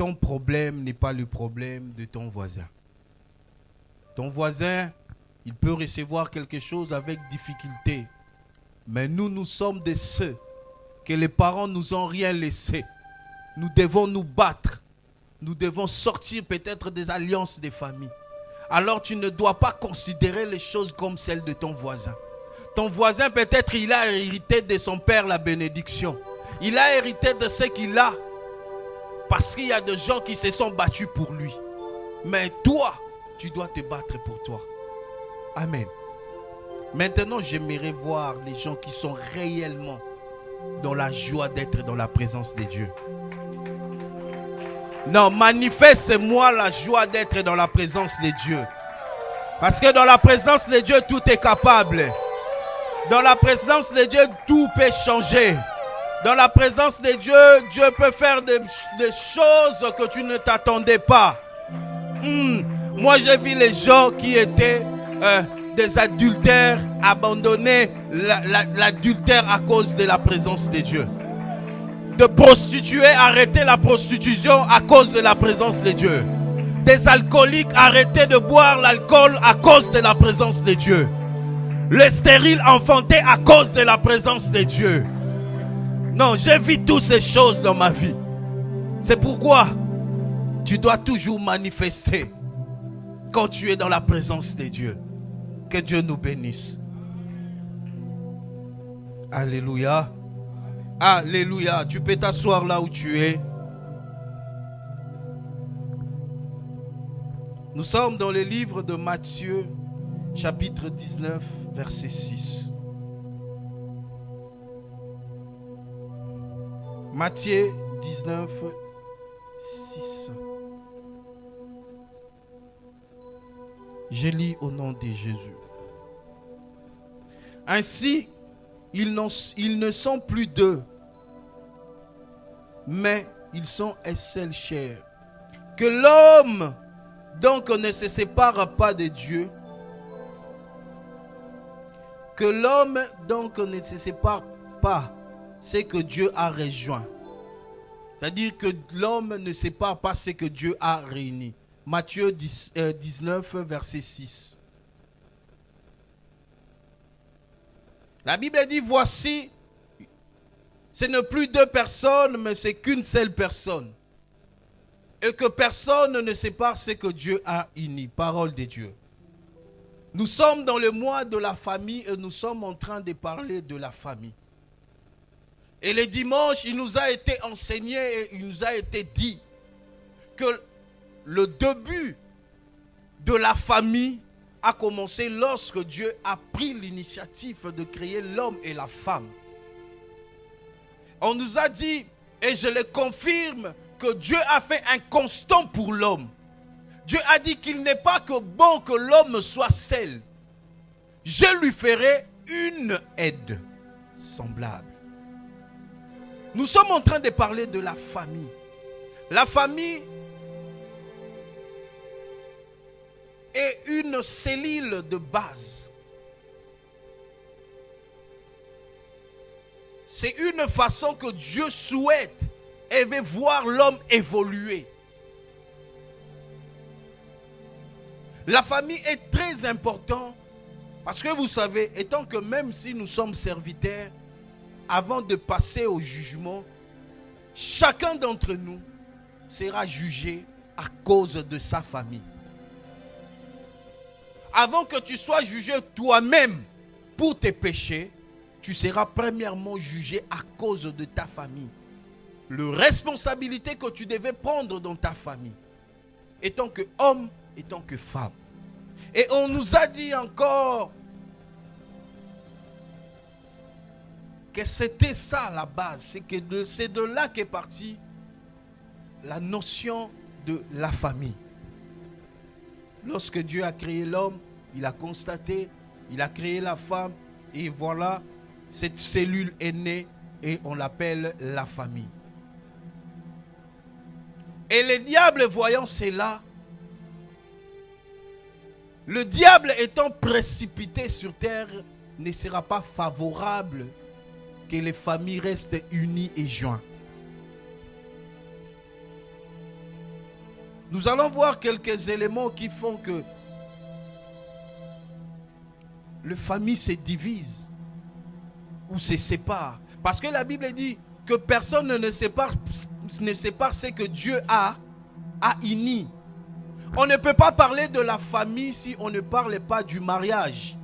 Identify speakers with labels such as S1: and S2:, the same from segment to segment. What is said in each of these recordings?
S1: ton problème n'est pas le problème de ton voisin. Ton voisin, il peut recevoir quelque chose avec difficulté. Mais nous sommes de ceux que les parents nous ont rien laissé. Nous devons nous battre. Nous devons sortir peut-être des alliances des familles. Alors tu ne dois pas considérer les choses comme celles de ton voisin. Ton voisin peut-être il a hérité de son père la bénédiction. Il a hérité de ce qu'il a. Parce qu'il y a des gens qui se sont battus pour lui. Mais toi, tu dois te battre pour toi. Amen. Maintenant, j'aimerais voir les gens qui sont réellement dans la joie d'être dans la présence de Dieu. Non, manifeste-moi la joie d'être dans la présence de Dieu. Parce que dans la présence de Dieu, tout est capable. Dans la présence de Dieu, tout peut changer. Dans la présence de Dieu, Dieu peut faire des choses que tu ne t'attendais pas. Moi, j'ai vu les gens qui étaient des adultères abandonner l'adultère à cause de la présence de Dieu. De prostituées, arrêter la prostitution à cause de la présence de Dieu. Des alcooliques, arrêter de boire l'alcool à cause de la présence de Dieu. Les stériles enfantés à cause de la présence de Dieu. Non, j'ai vu toutes ces choses dans ma vie. C'est pourquoi tu dois toujours manifester quand tu es dans la présence de Dieu. Que Dieu nous bénisse. Alléluia. Alléluia. Tu peux t'asseoir là où tu es. Nous sommes dans le livre de Matthieu, chapitre 19, verset 6. Matthieu 19, 6. Je lis au nom de Jésus. Ainsi, ils ne sont plus deux, mais ils sont une seule chair. Que l'homme donc ne se sépare pas de Dieu. Que l'homme donc ne se sépare pas, c'est que Dieu a rejoint. C'est-à-dire que l'homme ne sépare pas ce que Dieu a réuni. Matthieu 19, verset 6. La Bible dit, voici, ce n'est plus deux personnes, mais c'est qu'une seule personne. Et que personne ne sépare ce que Dieu a uni. Parole de Dieu. Nous sommes dans le mois de la famille et nous sommes en train de parler de la famille. Et le dimanche, il nous a été enseigné et il nous a été dit que le début de la famille a commencé lorsque Dieu a pris l'initiative de créer l'homme et la femme. On nous a dit, et je le confirme, que Dieu a fait un constant pour l'homme. Dieu a dit qu'il n'est pas que bon que l'homme soit seul. Je lui ferai une aide semblable. Nous sommes en train de parler de la famille. La famille est une cellule de base. C'est une façon que Dieu souhaite et veut voir l'homme évoluer. La famille est très importante parce que vous savez, étant que même si nous sommes serviteurs, avant de passer au jugement, chacun d'entre nous sera jugé à cause de sa famille. Avant que tu sois jugé toi-même pour tes péchés, tu seras premièrement jugé à cause de ta famille. La responsabilité que tu devais prendre dans ta famille, étant que homme, étant que femme. Et on nous a dit encore que c'était ça la base. C'est de là qu'est partie la notion de la famille. Lorsque Dieu a créé l'homme, il a constaté, il a créé la femme, et voilà, cette cellule est née et on l'appelle la famille. Et le diable, voyant cela, le diable étant précipité sur terre, ne sera pas favorable que les familles restent unies et jointes. Nous allons voir quelques éléments qui font que les familles se divisent ou se séparent. Parce que la Bible dit que personne ne sépare ce que Dieu a uni. On ne peut pas parler de la famille si on ne parle pas du mariage.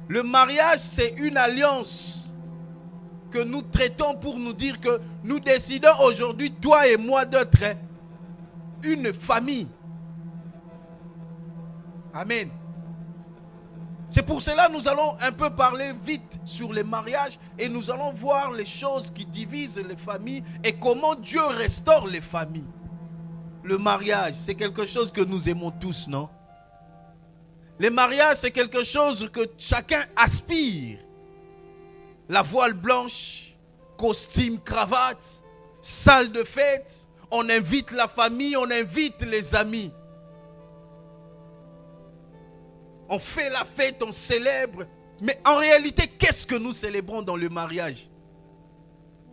S1: Le mariage, c'est une alliance que nous traitons pour nous dire que nous décidons aujourd'hui, toi et moi, d'être une famille. Amen. C'est pour cela que nous allons un peu parler vite sur les mariages et nous allons voir les choses qui divisent les familles et comment Dieu restaure les familles. Le mariage, c'est quelque chose que nous aimons tous, non? Le mariage, c'est quelque chose que chacun aspire. La voile blanche, costume, cravate, salle de fête, on invite la famille, on invite les amis. On fait la fête, on célèbre. Mais en réalité, qu'est-ce que nous célébrons dans le mariage?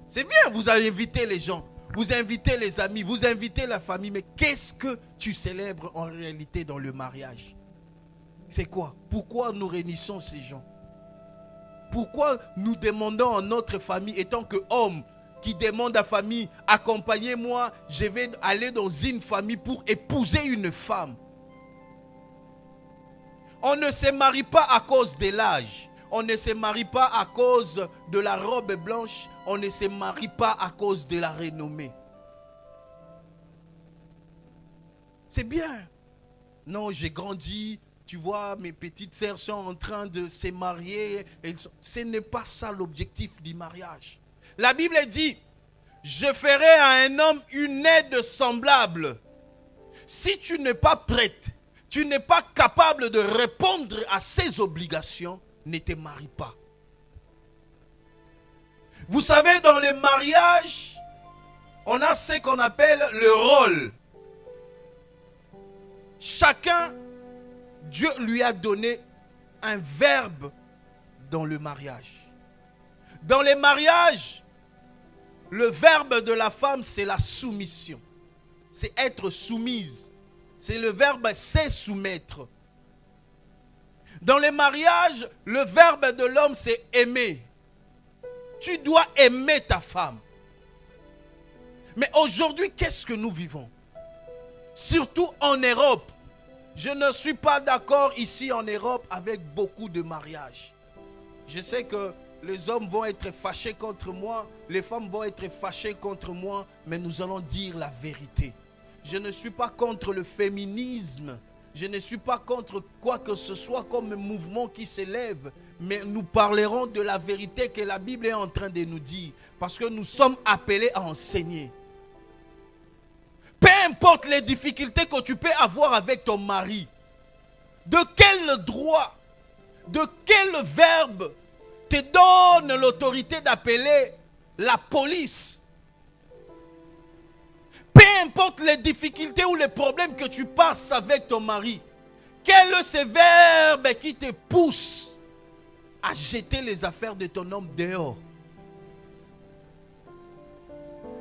S1: C'est bien, vous avez invité les gens, vous invitez les amis, vous invitez la famille. Mais qu'est-ce que tu célèbres en réalité dans le mariage? C'est quoi? Pourquoi nous réunissons ces gens? Pourquoi nous demandons à notre famille, étant que homme qui demande à la famille, accompagnez-moi, je vais aller dans une famille pour épouser une femme. On ne se marie pas à cause de l'âge. On ne se marie pas à cause de la robe blanche. On ne se marie pas à cause de la renommée. C'est bien. Non, j'ai grandi. Tu vois, mes petites sœurs sont en train de se marier. Ce n'est pas ça l'objectif du mariage. La Bible dit, je ferai à un homme une aide semblable. Si tu n'es pas prête, tu n'es pas capable de répondre à ses obligations, ne te marie pas. Vous savez, dans le mariage, on a ce qu'on appelle le rôle. Chacun, Dieu lui a donné un verbe dans le mariage. Dans les mariages, le verbe de la femme, c'est la soumission. C'est être soumise. C'est le verbe c'est soumettre. Dans les mariages, le verbe de l'homme, c'est aimer. Tu dois aimer ta femme. Mais aujourd'hui, qu'est-ce que nous vivons? Surtout en Europe. Je ne suis pas d'accord ici en Europe avec beaucoup de mariages. Je sais que les hommes vont être fâchés contre moi, les femmes vont être fâchées contre moi, mais nous allons dire la vérité. Je ne suis pas contre le féminisme, je ne suis pas contre quoi que ce soit comme mouvement qui s'élève, mais nous parlerons de la vérité que la Bible est en train de nous dire, parce que nous sommes appelés à enseigner. Peu importe les difficultés que tu peux avoir avec ton mari, de quel droit, de quel verbe te donne l'autorité d'appeler la police? Peu importe les difficultés ou les problèmes que tu passes avec ton mari, quel est ce verbe qui te pousse à jeter les affaires de ton homme dehors?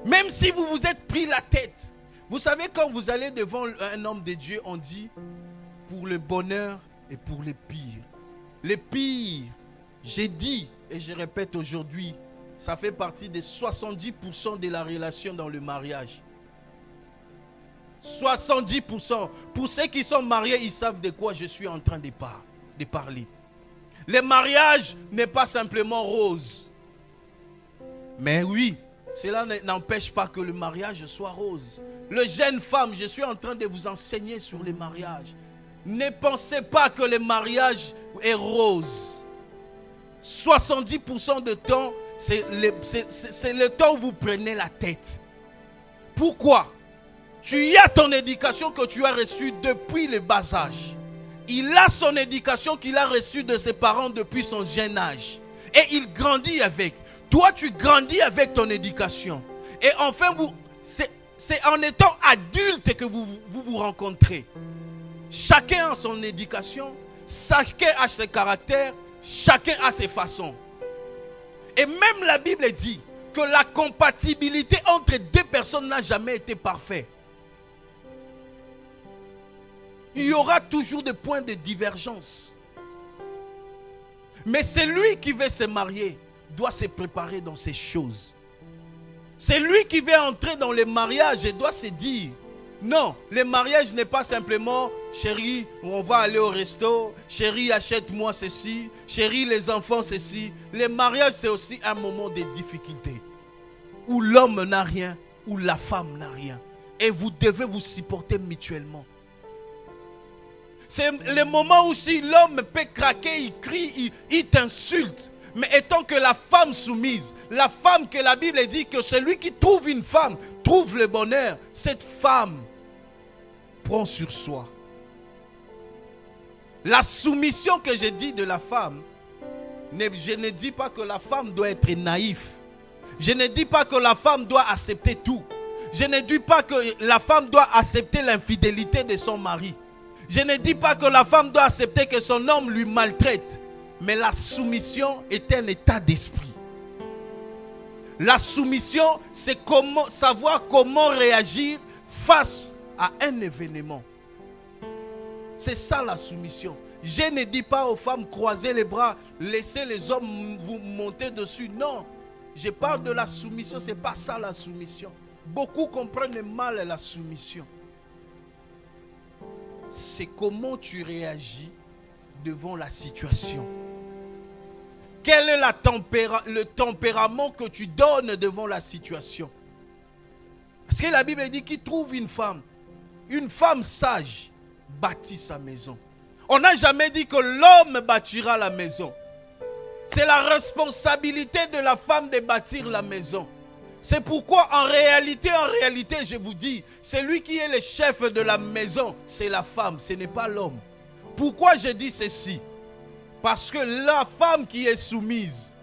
S1: Même si vous vous êtes pris la tête. Vous savez, quand vous allez devant un homme de Dieu, on dit pour le bonheur et pour le pire. Le pire, j'ai dit et je répète aujourd'hui, ça fait partie des 70% de la relation dans le mariage. 70%. Pour ceux qui sont mariés, ils savent de quoi je suis en train de parler. Le mariage n'est pas simplement rose. Mais oui, cela n'empêche pas que le mariage soit rose. Les jeunes femmes, je suis en train de vous enseigner sur le mariage. Ne pensez pas que le mariage est rose. 70% de temps, c'est le temps où vous prenez la tête. Pourquoi? Tu as ton éducation que tu as reçue depuis le bas âge. Il a son éducation qu'il a reçue de ses parents depuis son jeune âge. Et il grandit avec. Toi, tu grandis avec ton éducation. Et enfin, c'est en étant adulte que vous rencontrez. Chacun a son éducation, chacun a ses caractères, chacun a ses façons. Et même la Bible dit que la compatibilité entre deux personnes n'a jamais été parfaite. Il y aura toujours des points de divergence. Mais celui qui veut se marier doit se préparer dans ces choses. Celui qui veut entrer dans le mariage doit se dire, non, le mariage n'est pas simplement, chérie, on va aller au resto, chérie, achète-moi ceci, chérie, les enfants, ceci. Le mariage, c'est aussi un moment de difficulté, où l'homme n'a rien, où la femme n'a rien. Et vous devez vous supporter mutuellement. C'est le moment où si l'homme peut craquer, il crie, il t'insulte. Mais étant que la femme soumise, la femme que la Bible dit que celui qui trouve une femme trouve le bonheur, cette femme prend sur soi. La soumission que je dis de la femme, je ne dis pas que la femme doit être naïve. Je ne dis pas que la femme doit accepter tout. Je ne dis pas que la femme doit accepter l'infidélité de son mari. Je ne dis pas que la femme doit accepter que son homme lui maltraite. Mais la soumission est un état d'esprit. La soumission, c'est savoir comment réagir face à un événement. C'est ça la soumission. Je ne dis pas aux femmes croisez les bras, laissez les hommes vous monter dessus. Non, je parle de la soumission, ce n'est pas ça la soumission. Beaucoup comprennent mal la soumission. C'est comment tu réagis devant la situation. Quel est le tempérament que tu donnes devant la situation? Parce que la Bible dit qu'il trouve une femme sage bâtit sa maison. On n'a jamais dit que l'homme bâtira la maison. C'est la responsabilité de la femme de bâtir la maison. C'est pourquoi en réalité, je vous dis, celui qui est le chef de la maison, c'est la femme, ce n'est pas l'homme. Pourquoi je dis ceci? Parce que la femme qui est soumise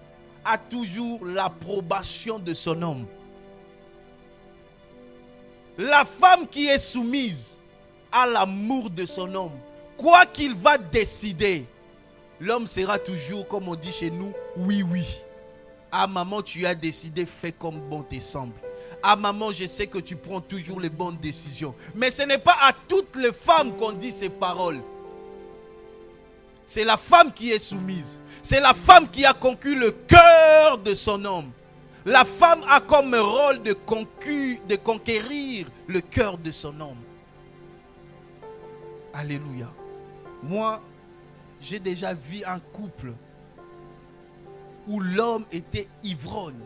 S1: a toujours l'approbation de son homme. La femme qui est soumise a l'amour de son homme. Quoi qu'il va décider, l'homme sera toujours, comme on dit chez nous, oui, oui. Ah maman, tu as décidé, fais comme bon te semble. Ah maman, je sais que tu prends toujours les bonnes décisions. Mais ce n'est pas à toutes les femmes qu'on dit ces paroles. C'est la femme qui est soumise. C'est la femme qui a conquis le cœur de son homme. La femme a comme rôle de conquérir le cœur de son homme. Alléluia. Moi, j'ai déjà vu un couple où l'homme était ivrogne.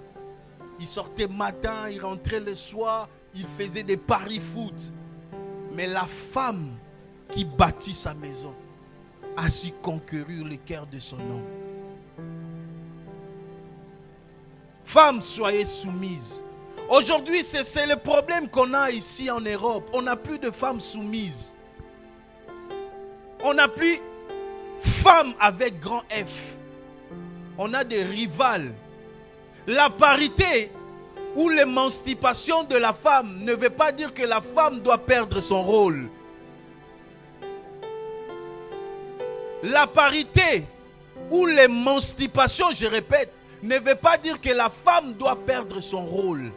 S1: Il sortait matin, il rentrait le soir, il faisait des paris foot. Mais la femme qui bâtit sa maison a su conquérir le cœur de son homme. Femmes, soyez soumises. Aujourd'hui, c'est le problème qu'on a ici en Europe. On n'a plus de femmes soumises. On n'a plus femmes avec grand F. On a des rivales. La parité ou l'émancipation de la femme ne veut pas dire que la femme doit perdre son rôle. La parité ou l'émancipation, je répète, ne veut pas dire que la femme doit perdre son rôle.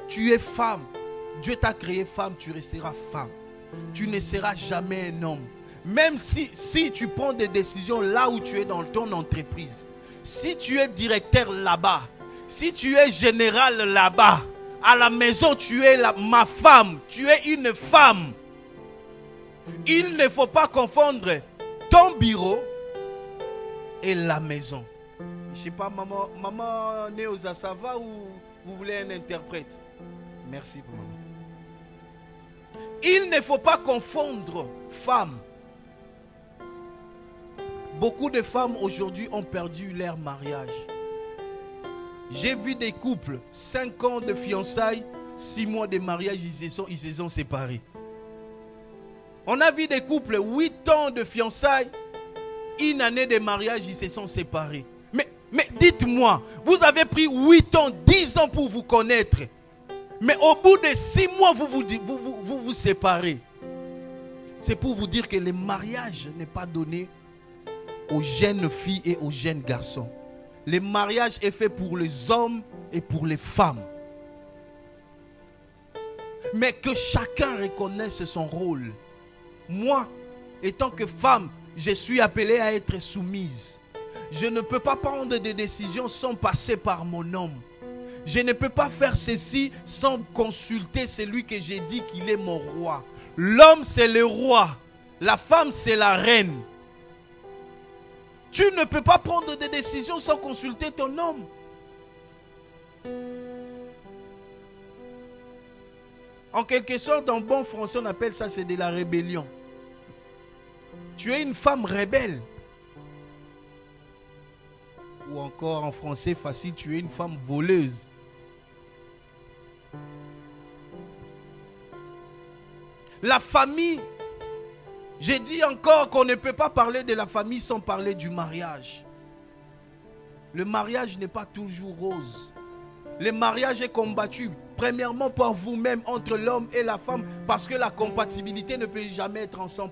S1: Tu es femme. Dieu t'a créé femme, tu resteras femme. Tu ne seras jamais un homme. Même si tu prends des décisions là où tu es dans ton entreprise. Si tu es directeur là-bas. Si tu es général là-bas. À la maison, tu es ma femme. Tu es une femme. Il ne faut pas confondre ton bureau et la maison. Je ne sais pas, maman Néoza, ça va ou vous voulez un interprète? Merci pour maman. Il ne faut pas confondre femme. Beaucoup de femmes aujourd'hui ont perdu leur mariage. J'ai vu des couples, 5 ans de fiançailles, 6 mois de mariage, ils se sont séparés. On a vu des couples, 8 ans de fiançailles, 1 année de mariage, ils se sont séparés. Mais dites-moi, vous avez pris 8 ans, 10 ans pour vous connaître. Mais au bout de 6 mois, vous séparez. C'est pour vous dire que le mariage n'est pas donné aux jeunes filles et aux jeunes garçons. Le mariage est fait pour les hommes et pour les femmes. Mais que chacun reconnaisse son rôle. Moi, étant que femme, je suis appelée à être soumise. Je ne peux pas prendre des décisions sans passer par mon homme. Je ne peux pas faire ceci sans consulter celui que j'ai dit qu'il est mon roi. L'homme, c'est le roi. La femme, c'est la reine. Tu ne peux pas prendre des décisions sans consulter ton homme. En quelque sorte, en bon français, on appelle ça, c'est de la rébellion. Tu es une femme rebelle. Ou encore en français facile, tu es une femme voleuse. La famille, j'ai dit encore qu'on ne peut pas parler de la famille sans parler du mariage. Le mariage n'est pas toujours rose. Le mariage est combattu, premièrement par vous-même, entre l'homme et la femme, parce que la compatibilité ne peut jamais être en 100%.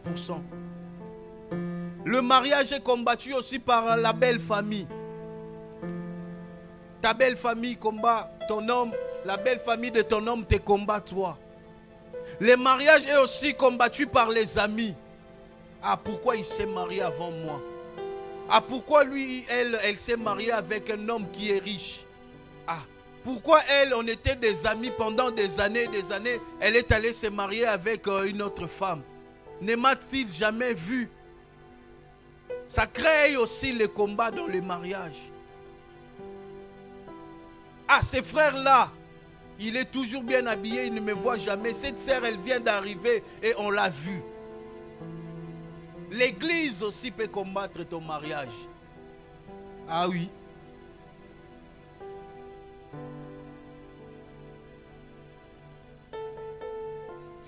S1: Le mariage est combattu aussi par la belle famille. Ta belle famille combat ton homme, la belle famille de ton homme te combat toi. Le mariage est aussi combattu par les amis. Ah, pourquoi il s'est marié avant moi? Ah, pourquoi lui, elle s'est mariée avec un homme qui est riche? Ah, pourquoi elle, on était des amis pendant des années, elle est allée se marier avec une autre femme? Ne m'a-t-il jamais vu? Ça crée aussi le combat dans le mariage. Ah, ces frères-là, il est toujours bien habillé, il ne me voit jamais. Cette sœur, elle vient d'arriver et on l'a vue. L'église aussi peut combattre ton mariage. Ah oui.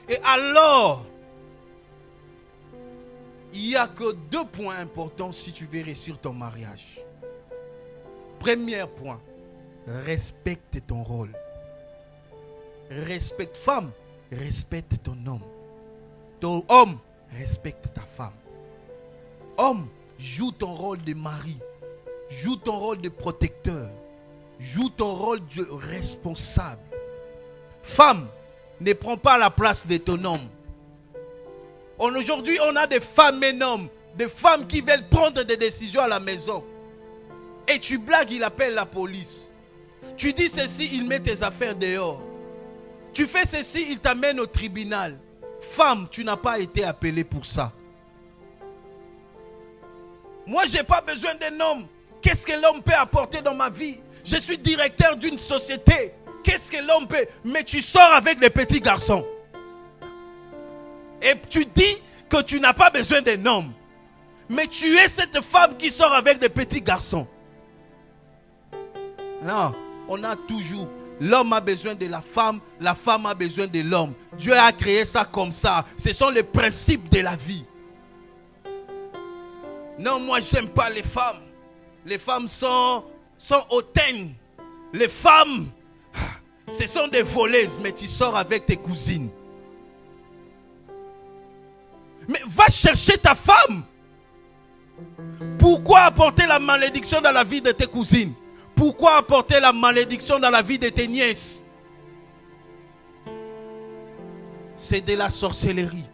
S1: Et alors, il n'y a que 2 points importants si tu veux réussir ton mariage. Premier point, respecte ton rôle. Respecte femme, respecte ton homme. Ton homme, respecte ta femme. Homme, joue ton rôle de mari. Joue ton rôle de protecteur. Joue ton rôle de responsable. Femme, ne prends pas la place de ton homme. Aujourd'hui, on a des femmes et hommes, des femmes qui veulent prendre des décisions à la maison. Et tu blagues, il appelle la police. Tu dis ceci, il met tes affaires dehors. Tu fais ceci, il t'amène au tribunal. Femme, tu n'as pas été appelée pour ça. Moi, je n'ai pas besoin d'un homme. Qu'est-ce que l'homme peut apporter dans ma vie? Je suis directeur d'une société. Qu'est-ce que l'homme peut? Mais tu sors avec les petits garçons. Et tu dis que tu n'as pas besoin d'un homme. Mais tu es cette femme qui sort avec des petits garçons. Non, on a toujours... L'homme a besoin de la femme a besoin de l'homme. Dieu a créé ça comme ça. Ce sont les principes de la vie. Non, moi j'aime pas les femmes. Les femmes sont hautaines. Les femmes, ce sont des voleuses, mais tu sors avec tes cousines. Mais va chercher ta femme. Pourquoi apporter la malédiction dans la vie de tes cousines? Pourquoi apporter la malédiction dans la vie de tes nièces? C'est de la sorcellerie.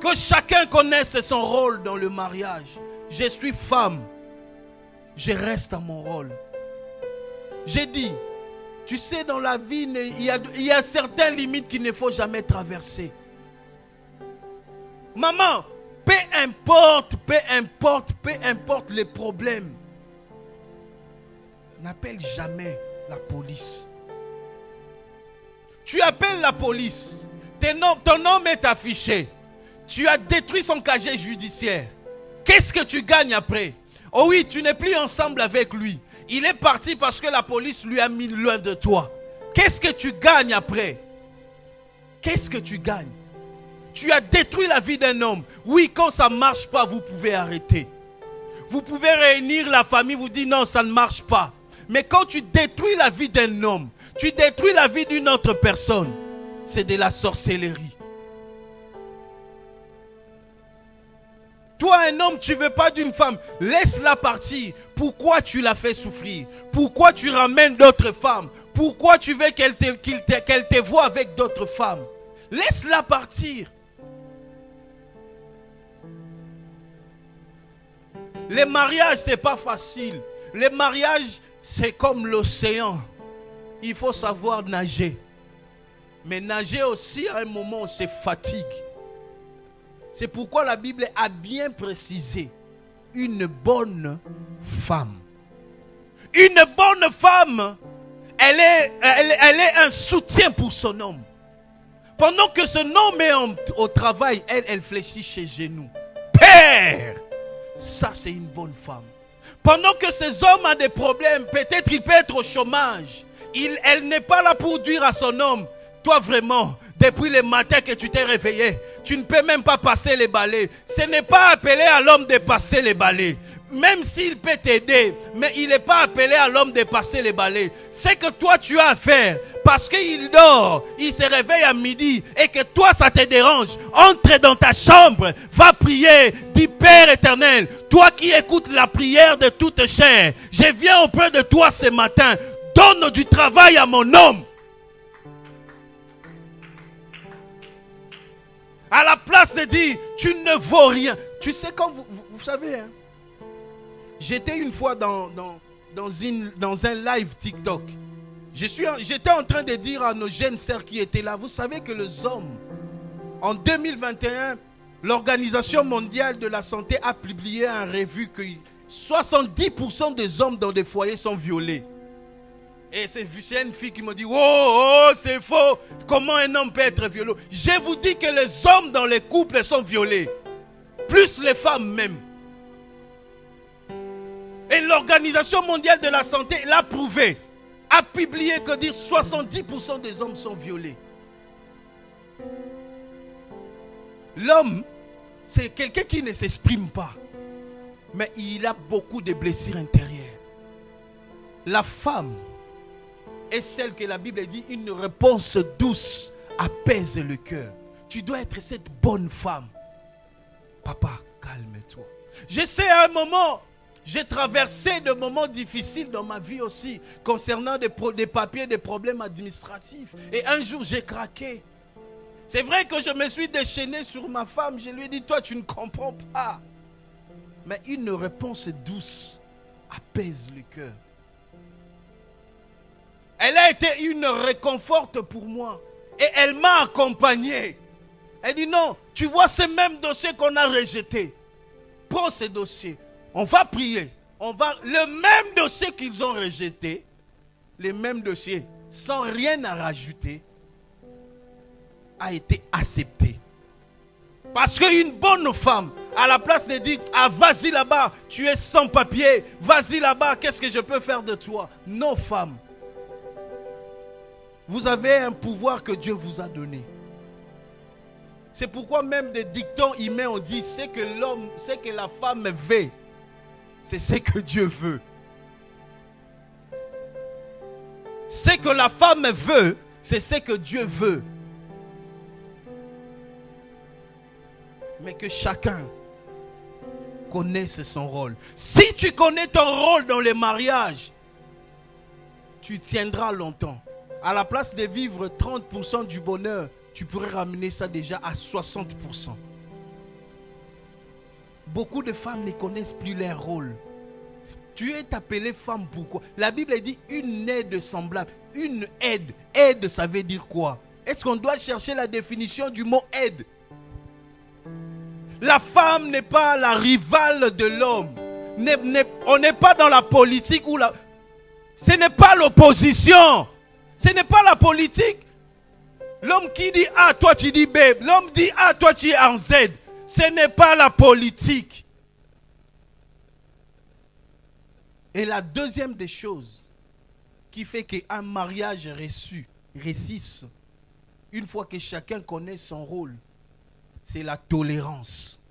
S1: Que chacun connaisse son rôle dans le mariage. Je suis femme. Je reste à mon rôle. J'ai dit, tu sais, dans la vie, il y a certaines limites qu'il ne faut jamais traverser. Maman, peu importe les problèmes, n'appelle jamais la police. Tu appelles la police, ton nom est affiché, tu as détruit son casier judiciaire. Qu'est-ce que tu gagnes après? Oh oui, tu n'es plus ensemble avec lui. Il est parti parce que la police lui a mis loin de toi. Qu'est-ce que tu gagnes après? Qu'est-ce que tu gagnes? Tu as détruit la vie d'un homme. Oui, quand ça ne marche pas, vous pouvez arrêter. Vous pouvez réunir la famille, vous dire non, ça ne marche pas. Mais quand tu détruis la vie d'un homme, tu détruis la vie d'une autre personne, c'est de la sorcellerie. Toi, un homme, tu ne veux pas d'une femme, laisse-la partir. Pourquoi tu la fais souffrir? Pourquoi tu ramènes d'autres femmes? Pourquoi tu veux qu'elle te voie avec d'autres femmes? Laisse-la partir. Les mariages, ce n'est pas facile. Les mariages, c'est comme l'océan. Il faut savoir nager. Mais nager aussi, à un moment, on se fatigue. C'est pourquoi la Bible a bien précisé une bonne femme. Une bonne femme, elle est un soutien pour son homme. Pendant que son homme est au travail, elle fléchit chez genoux. Père, ça c'est une bonne femme. Pendant que ces hommes ont des problèmes, peut-être il peut être au chômage. Elle n'est pas là pour dire à son homme, toi vraiment, depuis le matin que tu t'es réveillé, tu ne peux même pas passer les balais. Ce n'est pas appelé à l'homme de passer les balais. Même s'il peut t'aider, mais il n'est pas appelé à l'homme de passer les balais. C'est que toi tu as à faire, parce qu'il dort, il se réveille à midi, et que toi ça te dérange. Entre dans ta chambre, va prier, dis Père éternel, toi qui écoutes la prière de toute chair, je viens auprès de toi ce matin, donne du travail à mon homme. À la place de dire, tu ne vaux rien. Tu sais, quand vous savez, hein, j'étais une fois dans un live TikTok. J'étais en train de dire à nos jeunes sœurs qui étaient là, vous savez que les hommes, en 2021, l'Organisation mondiale de la santé a publié un revue que 70% des hommes dans des foyers sont violés. Et c'est une fille qui m'a dit, oh, c'est faux. Comment un homme peut être violé? Je vous dis que les hommes dans les couples sont violés. Plus les femmes même. Et l'Organisation mondiale de la santé l'a prouvé. A publié que dire 70% des hommes sont violés. L'homme, c'est quelqu'un qui ne s'exprime pas. Mais il a beaucoup de blessures intérieures. La femme est celle que la Bible dit, une réponse douce apaise le cœur. Tu dois être cette bonne femme. Papa, calme-toi. Je sais à un moment, j'ai traversé des moments difficiles dans ma vie aussi, concernant des papiers, des problèmes administratifs. Et un jour, j'ai craqué. C'est vrai que je me suis déchaîné sur ma femme. Je lui ai dit, toi, tu ne comprends pas. Mais une réponse douce apaise le cœur. Elle a été une réconforte pour moi. Et elle m'a accompagné. Elle dit non, tu vois ce même dossier qu'on a rejeté. Prends ce dossier. On va prier. Le même dossier qu'ils ont rejeté, le même dossier, sans rien à rajouter, a été accepté. Parce qu'une bonne femme, à la place de dire, ah vas-y là-bas, tu es sans papier, vas-y là-bas, qu'est-ce que je peux faire de toi? Non, femme. Vous avez un pouvoir que Dieu vous a donné. C'est pourquoi même des dictons humains ont dit, c'est que l'homme, c'est que la femme veut, c'est ce que Dieu veut. Ce que la femme veut, c'est ce que Dieu veut. Mais que chacun connaisse son rôle. Si tu connais ton rôle dans les mariages, tu tiendras longtemps. À la place de vivre 30% du bonheur, tu pourrais ramener ça déjà à 60%. Beaucoup de femmes ne connaissent plus leur rôle. Tu es appelée femme pourquoi? La Bible dit une aide semblable. Une aide. Aide, ça veut dire quoi? Est-ce qu'on doit chercher la définition du mot aide? La femme n'est pas la rivale de l'homme. On n'est pas dans la politique où ce n'est pas l'opposition. Ce n'est pas la politique. L'homme qui dit A, toi tu dis B. L'homme dit A, toi tu es en Z. Ce n'est pas la politique. Et la deuxième des choses qui fait qu'un mariage réussisse, une fois que chacun connaît son rôle, c'est la tolérance.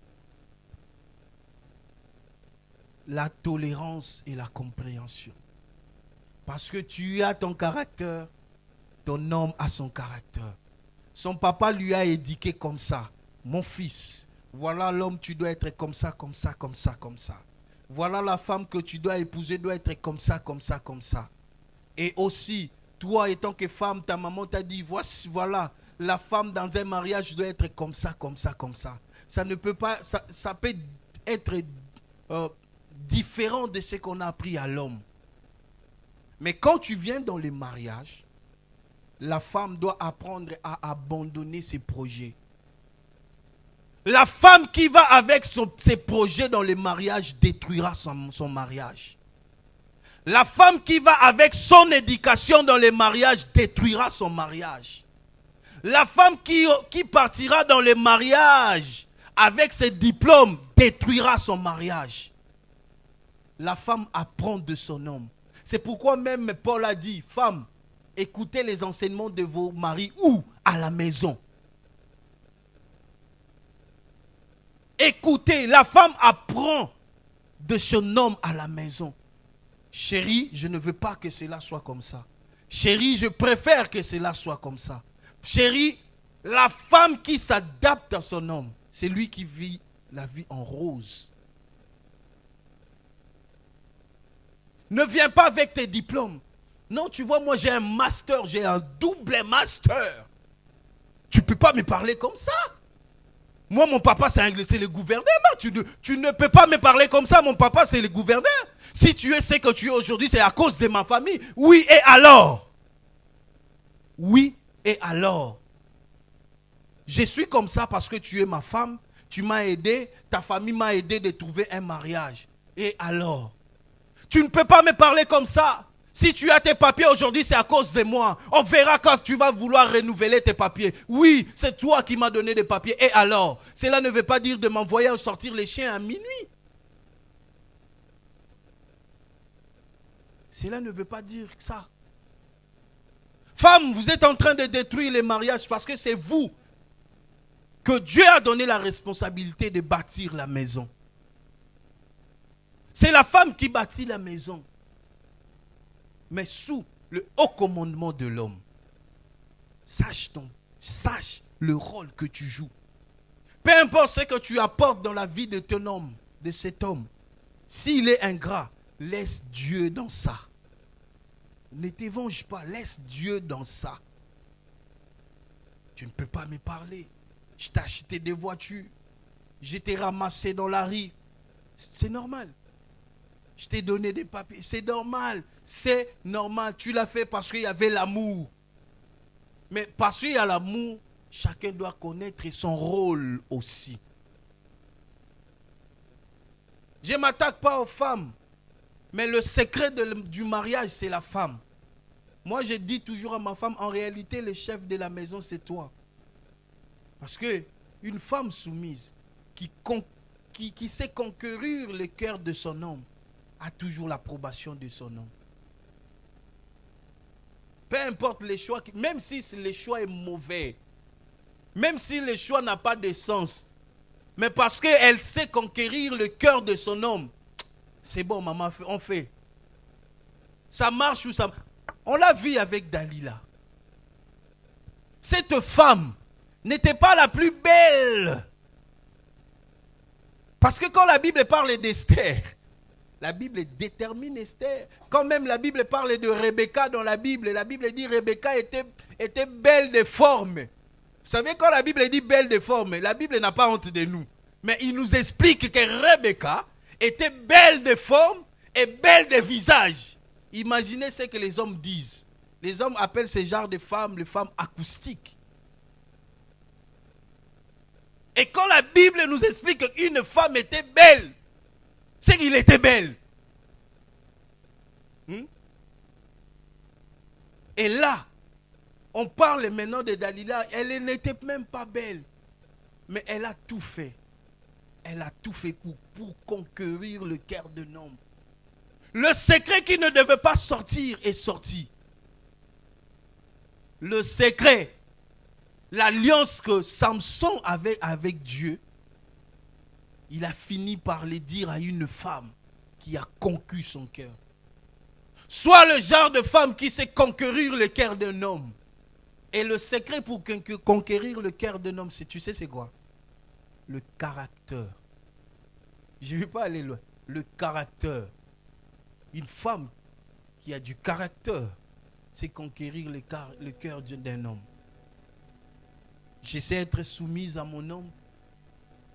S1: La tolérance et la compréhension. Parce que tu as ton caractère, ton homme a son caractère. Son papa lui a éduqué comme ça. Mon fils, voilà l'homme, tu dois être comme ça, comme ça, comme ça, comme ça. Voilà la femme que tu dois épouser, doit être comme ça, comme ça, comme ça. Et aussi, toi, étant que femme, ta maman t'a dit, voici, voilà, la femme dans un mariage doit être comme ça, comme ça, comme ça. Ça ne peut pas, ça peut être différent de ce qu'on a appris à l'homme. Mais quand tu viens dans les mariages, la femme doit apprendre à abandonner ses projets. La femme qui va avec ses projets dans les mariages détruira son mariage. La femme qui va avec son éducation dans les mariages détruira son mariage. La femme qui partira dans les mariages avec ses diplômes détruira son mariage. La femme apprend de son homme. C'est pourquoi même Paul a dit, femmes, écoutez les enseignements de vos maris où? À la maison. Écoutez, la femme apprend de son homme à la maison. Chérie, je ne veux pas que cela soit comme ça. Chérie, je préfère que cela soit comme ça. Chérie, la femme qui s'adapte à son homme, c'est lui qui vit la vie en rose. Ne viens pas avec tes diplômes. Non, tu vois, moi j'ai un master, j'ai un double master. Tu ne peux pas me parler comme ça. Moi, mon papa, c'est le gouverneur. Tu ne peux pas me parler comme ça. Mon papa, c'est le gouverneur. Si tu es ce que tu es aujourd'hui, c'est à cause de ma famille. Oui, et alors? Oui, et alors? Je suis comme ça parce que tu es ma femme. Tu m'as aidé. Ta famille m'a aidé de trouver un mariage. Et alors? Tu ne peux pas me parler comme ça. Si tu as tes papiers aujourd'hui, c'est à cause de moi. On verra quand tu vas vouloir renouveler tes papiers. Oui, c'est toi qui m'as donné des papiers. Et alors? Cela ne veut pas dire de m'envoyer sortir les chiens à minuit. Cela ne veut pas dire ça. Femmes, vous êtes en train de détruire les mariages parce que c'est vous que Dieu a donné la responsabilité de bâtir la maison. C'est la femme qui bâtit la maison. Mais sous le haut commandement de l'homme. Sache le rôle que tu joues. Peu importe ce que tu apportes dans la vie de ton homme, de cet homme. S'il est ingrat, laisse Dieu dans ça. Ne t'évenge pas, laisse Dieu dans ça. Tu ne peux pas me parler. Je t'ai acheté des voitures. Je t'ai ramassé dans la rue. C'est normal. Je t'ai donné des papiers. C'est normal. C'est normal. Tu l'as fait parce qu'il y avait l'amour. Mais parce qu'il y a l'amour, chacun doit connaître son rôle aussi. Je ne m'attaque pas aux femmes. Mais le secret du mariage, c'est la femme. Moi, je dis toujours à ma femme, en réalité, le chef de la maison, c'est toi. Parce qu'une femme soumise, qui sait conquérir le cœur de son homme, a toujours l'approbation de son homme. Peu importe les choix, même si le choix est mauvais, même si le choix n'a pas de sens, mais parce qu'elle sait conquérir le cœur de son homme, c'est bon, maman, on fait. Ça marche ou ça... On l'a vu avec Dalila. Cette femme n'était pas la plus belle. Parce que quand la Bible parle d'Esther, la Bible détermine Esther. Quand même la Bible parle de Rebecca dans la Bible dit Rebecca était belle de forme. Vous savez, quand la Bible dit belle de forme, la Bible n'a pas honte de nous. Mais il nous explique que Rebecca était belle de forme et belle de visage. Imaginez ce que les hommes disent. Les hommes appellent ce genre de femmes les femmes acoustiques. Et quand la Bible nous explique qu'une femme était belle, c'est qu'il était belle. Et là, on parle maintenant de Dalila. Elle n'était même pas belle. Mais elle a tout fait. Elle a tout fait pour conquérir le cœur d'un homme. Le secret qui ne devait pas sortir est sorti. Le secret, l'alliance que Samson avait avec Dieu, il a fini par le dire à une femme qui a conquis son cœur. Sois le genre de femme qui sait conquérir le cœur d'un homme. Et le secret pour conquérir le cœur d'un homme, tu sais c'est quoi? Le caractère. Je ne vais pas aller loin. Le caractère. Une femme qui a du caractère c'est conquérir le cœur d'un homme. J'essaie d'être soumise à mon homme.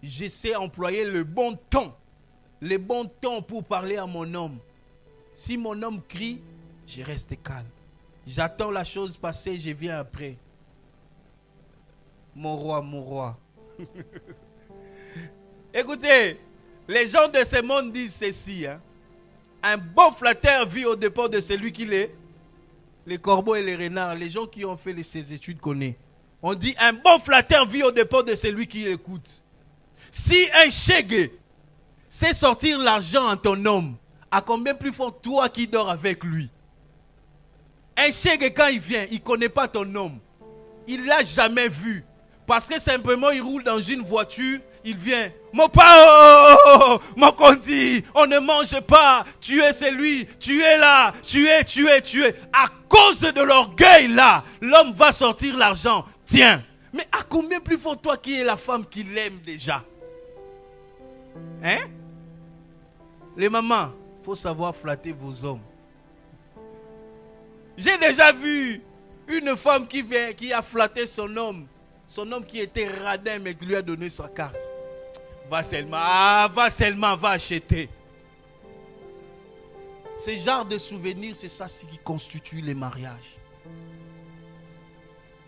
S1: J'essaie d'employer le bon ton pour parler à mon homme. Si mon homme crie, je reste calme. J'attends la chose passer, je viens après. Mon roi. Écoutez, les gens de ce monde disent ceci. Un bon flatteur vit au dépens de celui qu'il est. Les corbeaux et les renards, les gens qui ont fait ces études connaissent. On dit un bon flatteur vit au dépens de celui qui l'écoute. Si un chègue sait sortir l'argent en ton homme, à combien plus fort toi qui dors avec lui? Un chègue quand il vient, il ne connaît pas ton homme. Il ne l'a jamais vu. Parce que simplement il roule dans une voiture, il vient. Mon pao, mon conti, on ne mange pas. Tu es celui, tu es là, tu es. À cause de l'orgueil là, l'homme va sortir l'argent. Tiens, mais à combien plus fort toi qui es la femme qui l'aime déjà? Hein? Les mamans, il faut savoir flatter vos hommes. J'ai déjà vu une femme qui a flatté son homme qui était radin mais qui lui a donné sa carte. Va seulement, va acheter. Ce genre de souvenirs, c'est ça qui constitue les mariages.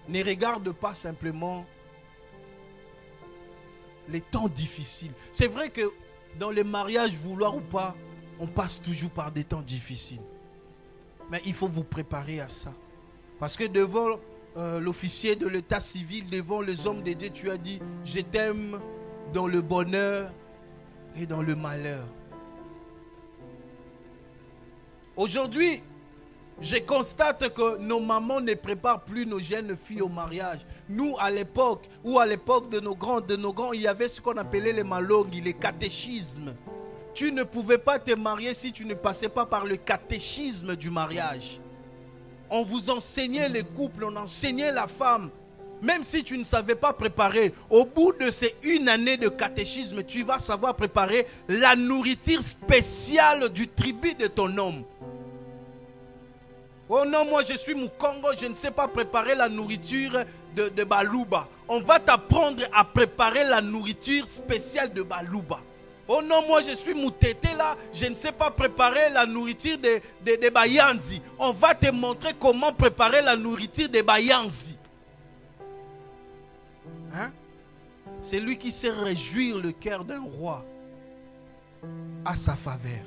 S1: Ne regarde pas simplement les temps difficiles. C'est vrai que dans les mariages, vouloir ou pas, on passe toujours par des temps difficiles. Mais il faut vous préparer à ça. Parce que devant l'officier de l'état civil, devant les hommes de Dieu, tu as dit, je t'aime dans le bonheur et dans le malheur. Aujourd'hui, je constate que nos mamans ne préparent plus nos jeunes filles au mariage. Nous, à l'époque de nos grands, il y avait ce qu'on appelait les malongues, les catéchismes. Tu ne pouvais pas te marier si tu ne passais pas par le catéchisme du mariage. On vous enseignait les couples, on enseignait la femme. Même si tu ne savais pas préparer, au bout de ces 1 année de catéchisme, tu vas savoir préparer la nourriture spéciale du tribut de ton homme. Oh non, moi je suis Mukongo, je ne sais pas préparer la nourriture de Baluba. On va t'apprendre à préparer la nourriture spéciale de Baluba. Oh non, moi je suis Moutete là, je ne sais pas préparer la nourriture de Bayanzi. On va te montrer comment préparer la nourriture de Bayanzi. Hein? C'est lui qui sait réjouir le cœur d'un roi à sa faveur.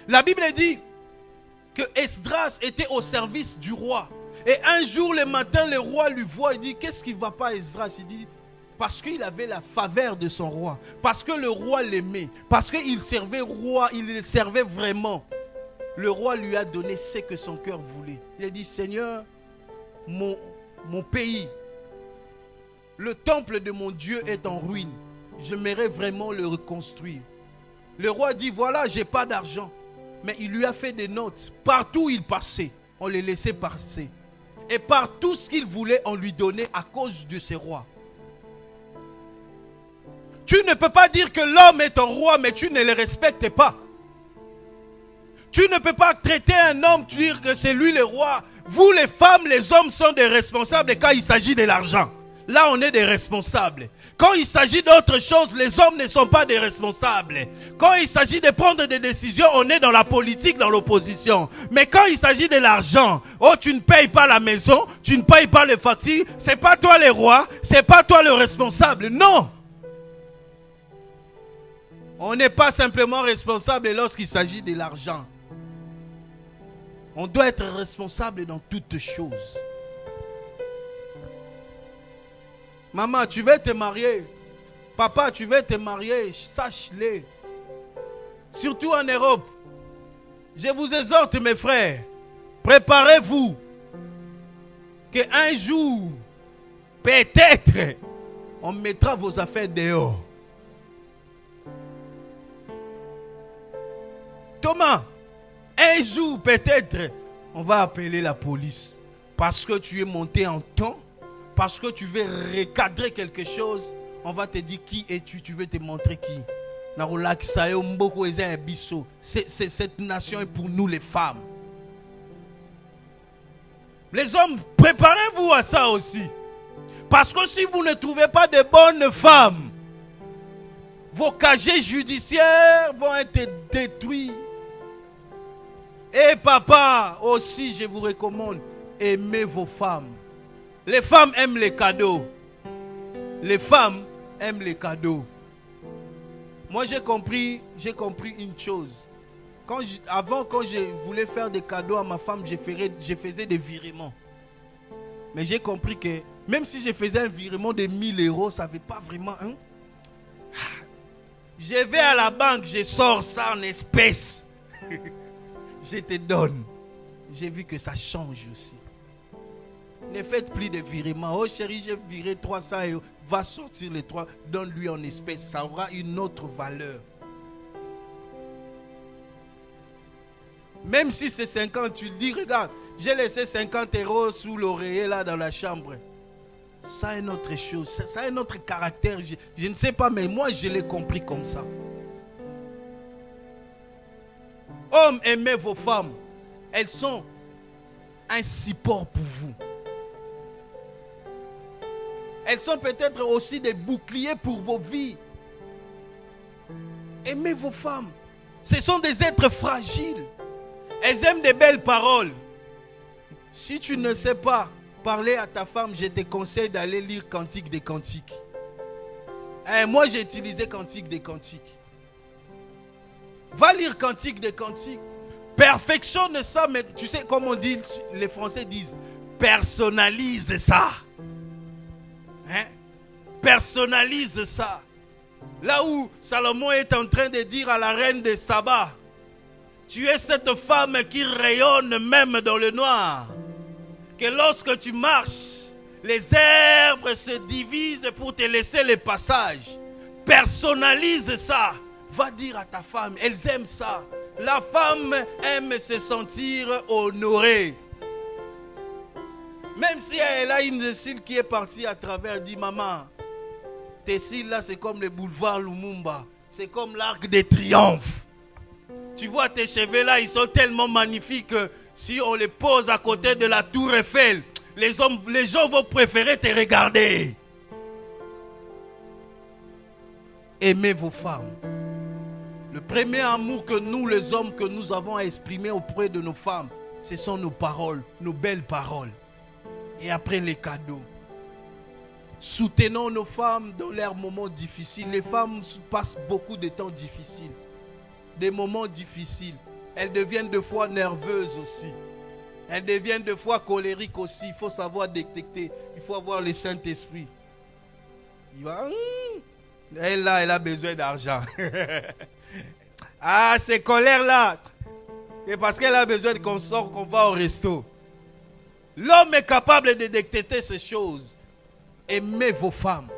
S1: La Bible dit que Esdras était au service du roi. Et un jour, le matin, le roi lui voit et dit, qu'est-ce qui ne va pas, Esdras? Il dit, parce qu'il avait la faveur de son roi. Parce que le roi l'aimait. Parce qu'il servait roi, il le servait vraiment. Le roi lui a donné ce que son cœur voulait. Il a dit, Seigneur, mon pays, le temple de mon Dieu est en ruine. J'aimerais vraiment le reconstruire. Le roi dit, voilà, je n'ai pas d'argent. Mais il lui a fait des notes. Partout où il passait, on les laissait passer. Et partout ce qu'il voulait, on lui donnait à cause de ses rois. Tu ne peux pas dire que l'homme est un roi, mais tu ne le respectes pas. Tu ne peux pas traiter un homme, dire que c'est lui le roi. Vous les femmes, les hommes sont des responsables quand il s'agit de l'argent. Là, on est des responsables. Quand il s'agit d'autre chose, les hommes ne sont pas des responsables. Quand il s'agit de prendre des décisions, on est dans la politique, dans l'opposition. Mais quand il s'agit de l'argent, oh, tu ne payes pas la maison, tu ne payes pas les factures, c'est pas toi le roi, c'est pas toi le responsable. Non! On n'est pas simplement responsable lorsqu'il s'agit de l'argent. On doit être responsable dans toutes choses. Maman, tu veux te marier. Papa, tu veux te marier. Sache-le. Surtout en Europe. Je vous exhorte, mes frères. Préparez-vous. Qu'un jour, peut-être, on mettra vos affaires dehors. Thomas, un jour, peut-être, on va appeler la police. Parce que tu es monté en temps. Parce que tu veux recadrer quelque chose, on va te dire qui es-tu, tu veux te montrer qui. Cette nation est pour nous les femmes. Les hommes, préparez-vous à ça aussi. Parce que si vous ne trouvez pas de bonnes femmes, vos casiers judiciaires vont être détruits. Et papa, aussi, je vous recommande, aimez vos femmes. Les femmes aiment les cadeaux. Les femmes aiment les cadeaux. Moi, j'ai compris une chose. Avant, quand je voulais faire des cadeaux à ma femme, je faisais des virements. Mais j'ai compris que même si je faisais un virement de 1000 euros, ça ne veut pas vraiment... Hein? Je vais à la banque, je sors ça en espèces. Je te donne. J'ai vu que ça change aussi. Ne faites plus de virements. Oh chérie, j'ai viré 300 euros. Va sortir les 3, donne-lui en espèces. Ça aura une autre valeur. Même si c'est 50, tu le dis, regarde, j'ai laissé 50 euros sous l'oreiller là dans la chambre. Ça a une autre chose, ça a un autre caractère. Je ne sais pas, mais moi je l'ai compris comme ça. Hommes, aimez vos femmes. Elles sont un support pour vous. Elles sont peut-être aussi des boucliers pour vos vies. Aimez vos femmes. Ce sont des êtres fragiles. Elles aiment des belles paroles. Si tu ne sais pas parler à ta femme, je te conseille d'aller lire Cantique des Cantiques. Moi, j'ai utilisé Cantique des Cantiques. Va lire Cantique des Cantiques. Perfectionne ça, mais tu sais, comme on dit, les Français disent, personnalise ça. Hein? Personnalise ça. Là où Salomon est en train de dire à la reine de Saba, tu es cette femme qui rayonne même dans le noir. Que lorsque tu marches, les herbes se divisent pour te laisser le passage. Personnalise ça. Va dire à ta femme, elles aiment ça. La femme aime se sentir honorée. Même si elle a une cils qui est partie à travers, elle dit, maman, tes cils là c'est comme le boulevard Lumumba. C'est comme l'arc de triomphe. Tu vois tes cheveux là, ils sont tellement magnifiques que si on les pose à côté de la tour Eiffel, les gens vont préférer te regarder. Aimez vos femmes. Le premier amour que nous, les hommes, que nous avons à exprimer auprès de nos femmes, ce sont nos paroles, nos belles paroles. Et après les cadeaux. Soutenons nos femmes dans leurs moments difficiles. Les femmes passent beaucoup de temps difficiles. Des moments difficiles. Elles deviennent des fois nerveuses aussi. Elles deviennent des fois colériques aussi. Il faut savoir détecter. Il faut avoir le Saint-Esprit. Il va... Elle là, elle a besoin d'argent. Ah, ces colères-là. C'est parce qu'elle a besoin qu'on sort, qu'on va au resto. L'homme est capable de détecter ces choses. Aimez vos femmes.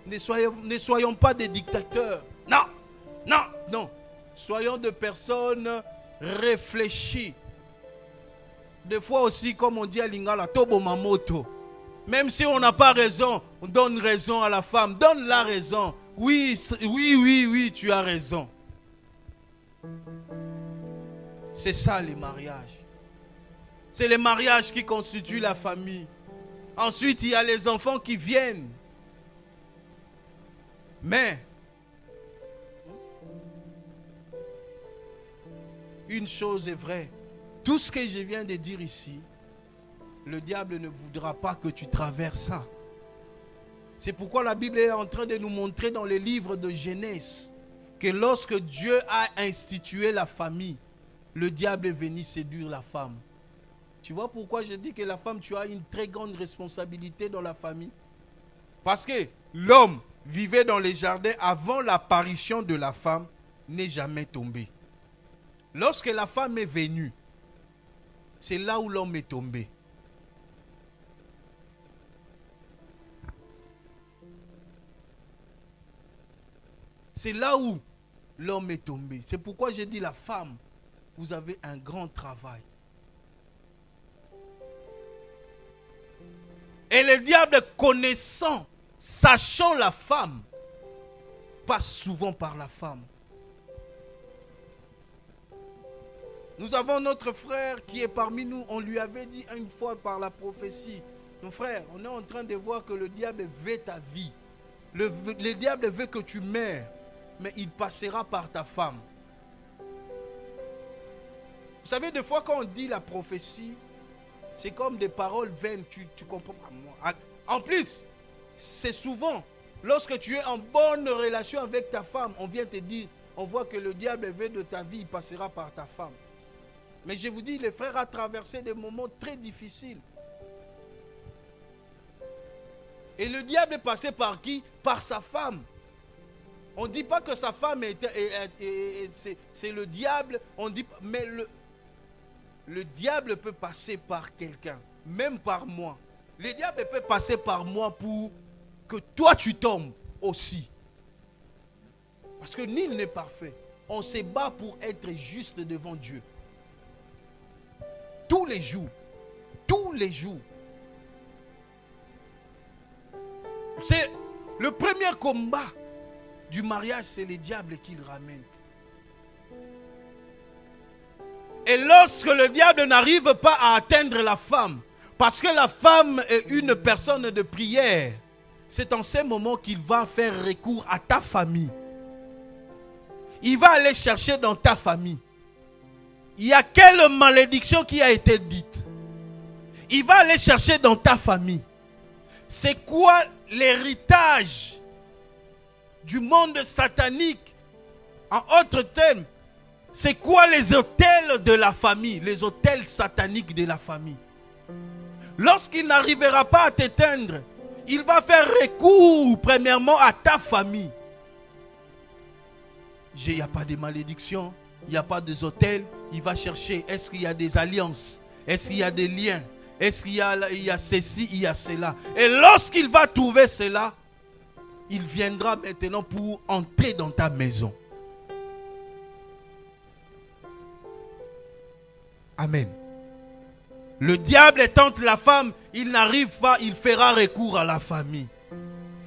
S1: Ne soyons pas des dictateurs. Non, non, non. Soyons des personnes réfléchies. Des fois aussi, comme on dit à Lingala, Tobo Mamoto. Même si on n'a pas raison, on donne raison à la femme. Donne la raison. Oui, oui, oui, oui, tu as raison. C'est ça les mariages. C'est les mariages qui constituent la famille. Ensuite, il y a les enfants qui viennent. Mais, une chose est vraie. Tout ce que je viens de dire ici, le diable ne voudra pas que tu traverses ça. C'est pourquoi la Bible est en train de nous montrer dans les livres de Genèse que lorsque Dieu a institué la famille, le diable est venu séduire la femme. Tu vois pourquoi je dis que la femme, tu as une très grande responsabilité dans la famille? Parce que l'homme vivait dans les jardins avant l'apparition de la femme, n'est jamais tombé. Lorsque la femme est venue, c'est là où l'homme est tombé. C'est là où l'homme est tombé. C'est pourquoi j'ai dit la femme, vous avez un grand travail. Et le diable connaissant, sachant la femme, passe souvent par la femme. Nous avons notre frère qui est parmi nous. On lui avait dit une fois par la prophétie, mon frère, on est en train de voir que le diable veut ta vie. Le diable veut que tu meurs, mais il passera par ta femme. Vous savez, des fois quand on dit la prophétie, c'est comme des paroles vaines, tu comprends pas. En plus, c'est souvent, lorsque tu es en bonne relation avec ta femme, on vient te dire, on voit que le diable veut de ta vie, il passera par ta femme. Mais je vous dis, le frère a traversé des moments très difficiles. Et le diable est passé par qui? Par sa femme. On ne dit pas que sa femme c'est le diable, on dit, mais le diable peut passer par quelqu'un, même par moi. Le diable peut passer par moi pour que toi tu tombes aussi. Parce que nul n'est parfait. On se bat pour être juste devant Dieu. Tous les jours. Tous les jours. C'est le premier combat du mariage, c'est le diable qui le ramène. Et lorsque le diable n'arrive pas à atteindre la femme, parce que la femme est une personne de prière, c'est en ces moments qu'il va faire recours à ta famille. Il va aller chercher dans ta famille. Il y a quelle malédiction qui a été dite? Il va aller chercher dans ta famille. C'est quoi l'héritage du monde satanique? En autres termes, c'est quoi les autels de la famille, les autels sataniques de la famille? Lorsqu'il n'arrivera pas à t'éteindre, il va faire recours premièrement à ta famille. Il n'y a pas de malédiction, il n'y a pas des autels. Il va chercher, est-ce qu'il y a des alliances? Est-ce qu'il y a des liens? Est-ce qu'il y a ceci, il y a cela? Et lorsqu'il va trouver cela, il viendra maintenant pour entrer dans ta maison. Amen. Le diable tente la femme, il n'arrive pas, il fera recours à la famille.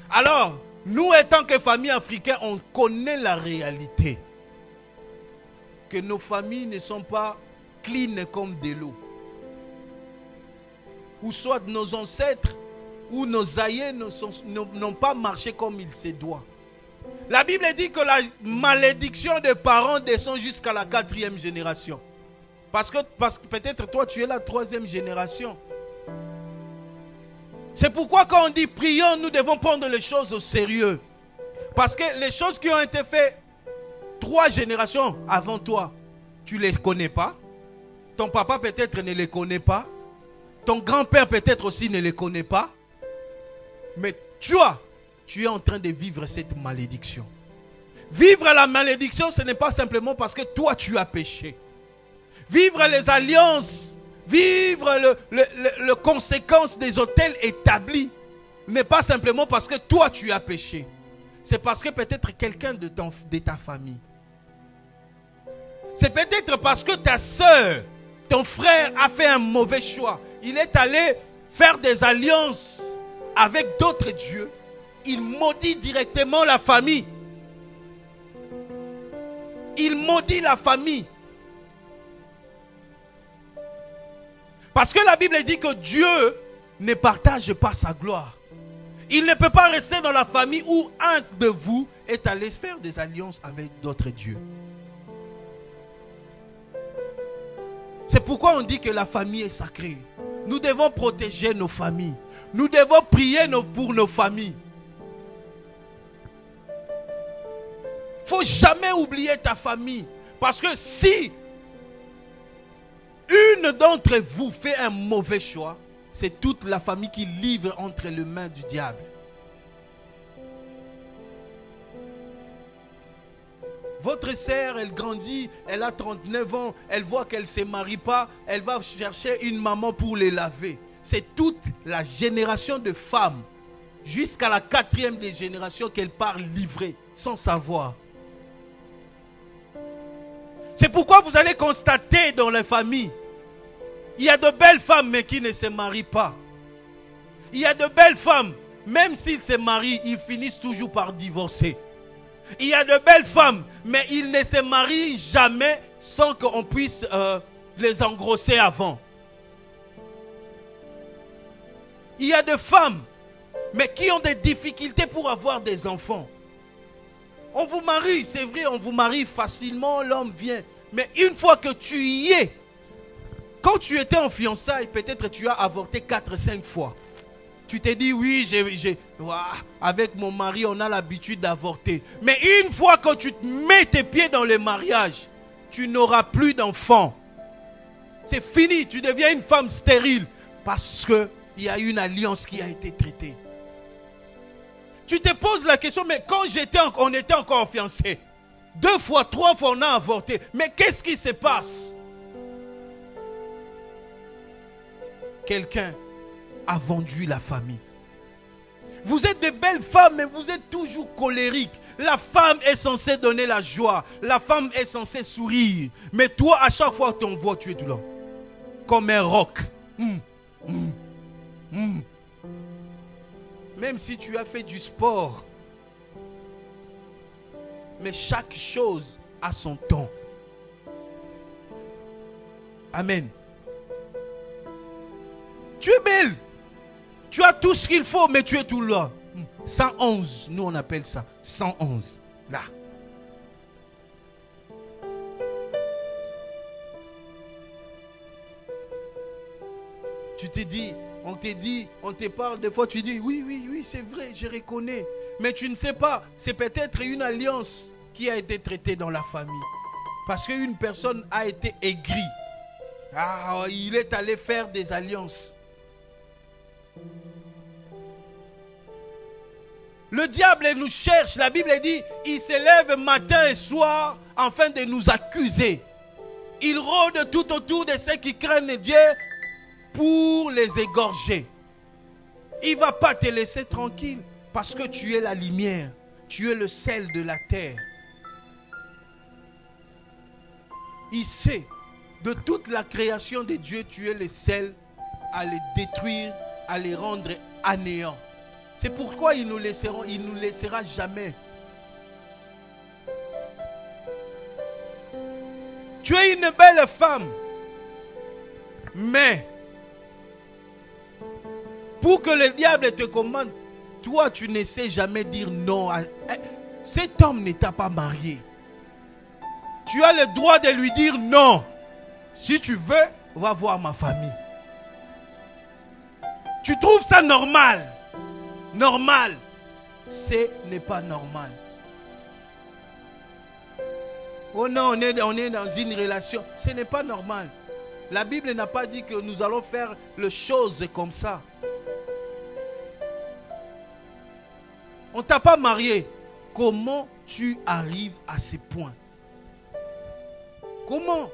S1: Alors, nous étant que famille africaine, on connaît la réalité. Que nos familles ne sont pas clean comme de l'eau. Ou soit nos ancêtres ou nos aïeux n'ont pas marché comme il se doit. La Bible dit que la malédiction des parents descend jusqu'à la 4e génération. Parce que peut-être toi tu es la 3e génération. C'est pourquoi quand on dit prions, nous devons prendre les choses au sérieux. Parce que les choses qui ont été faites 3 générations avant toi, tu ne les connais pas. Ton papa peut-être ne les connaît pas. Ton grand-père peut-être aussi ne les connaît pas. Mais toi, tu es en train de vivre cette malédiction. Vivre la malédiction, ce n'est pas simplement parce que toi tu as péché. Vivre les alliances, vivre les conséquences des autels établis, n'est pas simplement parce que toi tu as péché. C'est parce que peut-être quelqu'un de ta famille. C'est peut-être parce que ta soeur, ton frère a fait un mauvais choix. Il est allé faire des alliances avec d'autres dieux. Il maudit directement la famille. Il maudit la famille. Parce que la Bible dit que Dieu ne partage pas sa gloire. Il ne peut pas rester dans la famille où un de vous est allé faire des alliances avec d'autres dieux. C'est pourquoi on dit que la famille est sacrée. Nous devons protéger nos familles. Nous devons prier pour nos familles. Il ne faut jamais oublier ta famille. Parce que si une d'entre vous fait un mauvais choix, c'est toute la famille qui livre entre les mains du diable. Votre sœur, elle grandit, elle a 39 ans, elle voit qu'elle ne se marie pas, elle va chercher une maman pour les laver. C'est toute la génération de femmes, jusqu'à la 4e des générations qu'elle part livrer, sans savoir. C'est pourquoi vous allez constater dans les familles, il y a de belles femmes mais qui ne se marient pas. Il y a de belles femmes, même s'ils se marient, ils finissent toujours par divorcer. Il y a de belles femmes, mais ils ne se marient jamais sans qu'on puisse les engrosser avant. Il y a des femmes, mais qui ont des difficultés pour avoir des enfants. On vous marie, c'est vrai, on vous marie facilement, l'homme vient. Mais une fois que tu y es, quand tu étais en fiançailles, peut-être tu as avorté 4-5 fois. Tu t'es dit, oui, avec mon mari, on a l'habitude d'avorter. Mais une fois que tu te mets tes pieds dans le mariage, tu n'auras plus d'enfants. C'est fini, tu deviens une femme stérile parce qu'il y a une alliance qui a été traitée. Tu te poses la question, mais quand on était encore fiancés, 2 fois, 3 fois, on a avorté. Mais qu'est-ce qui se passe? Quelqu'un a vendu la famille. Vous êtes de belles femmes, mais vous êtes toujours colériques. La femme est censée donner la joie. La femme est censée sourire. Mais toi, à chaque fois qu'on voit, tu es tout là. Comme un roc. Même si tu as fait du sport. Mais chaque chose a son temps. Amen. Tu es belle. Tu as tout ce qu'il faut, mais tu es tout là. 111, nous on appelle ça. 111. Là. Tu te dis, on te parle des fois, tu dis, oui, c'est vrai, je reconnais. Mais tu ne sais pas, c'est peut-être une alliance qui a été traitée dans la famille. Parce qu'une personne a été aigrie. Il est allé faire des alliances. Le diable nous cherche, la Bible dit, il s'élève matin et soir afin de nous accuser. Il rôde tout autour de ceux qui craignent Dieu pour les égorger. Il ne va pas te laisser tranquille parce que tu es la lumière, tu es le sel de la terre. Il sait, de toute la création de Dieu, tu es le sel à les détruire, à les rendre anéants. C'est pourquoi il nous laissera jamais. Tu es une belle femme, mais pour que le diable te commande, toi tu ne sais jamais dire non. Cet homme ne t'a pas marié. Tu as le droit de lui dire non. Si tu veux, va voir ma famille. Tu trouves ça normal? Normal. Ce n'est pas normal. Oh non, on est dans une relation. Ce n'est pas normal. La Bible n'a pas dit que nous allons faire les choses comme ça. On ne t'a pas marié. Comment tu arrives à ce point? Comment?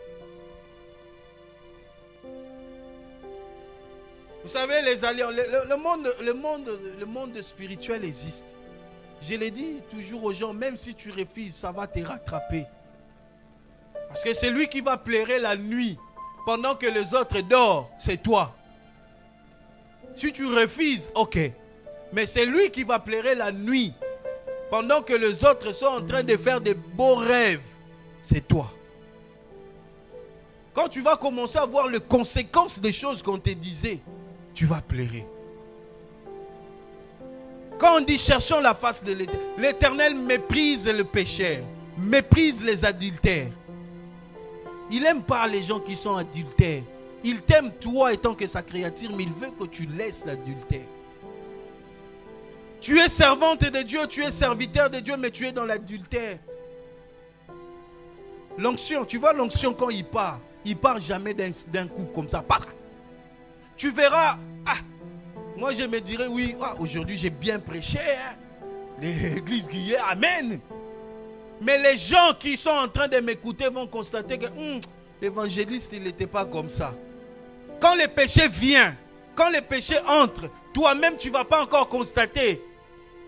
S1: Vous savez, les alliances, le monde spirituel existe. Je le dis toujours aux gens, même si tu refuses, ça va te rattraper. Parce que c'est lui qui va pleurer la nuit, pendant que les autres dorment, c'est toi. Si tu refuses, ok. Mais c'est lui qui va pleurer la nuit, pendant que les autres sont en train de faire de beaux rêves, c'est toi. Quand tu vas commencer à voir les conséquences des choses qu'on te disait, tu vas pleurer. Quand on dit cherchons la face de l'Éternel, l'Éternel méprise le pécheur, méprise les adultères. Il n'aime pas les gens qui sont adultères. Il t'aime toi étant que sa créature, mais il veut que tu laisses l'adultère. Tu es servante de Dieu, tu es serviteur de Dieu, mais tu es dans l'adultère. L'onction, tu vois l'onction quand il part jamais d'un coup comme ça. Tu verras, moi je me dirais, oui, aujourd'hui j'ai bien prêché, hein. L'église qui est, amen. Mais les gens qui sont en train de m'écouter vont constater que l'évangéliste, il n'était pas comme ça. Quand le péché vient, quand le péché entre, toi-même tu ne vas pas encore constater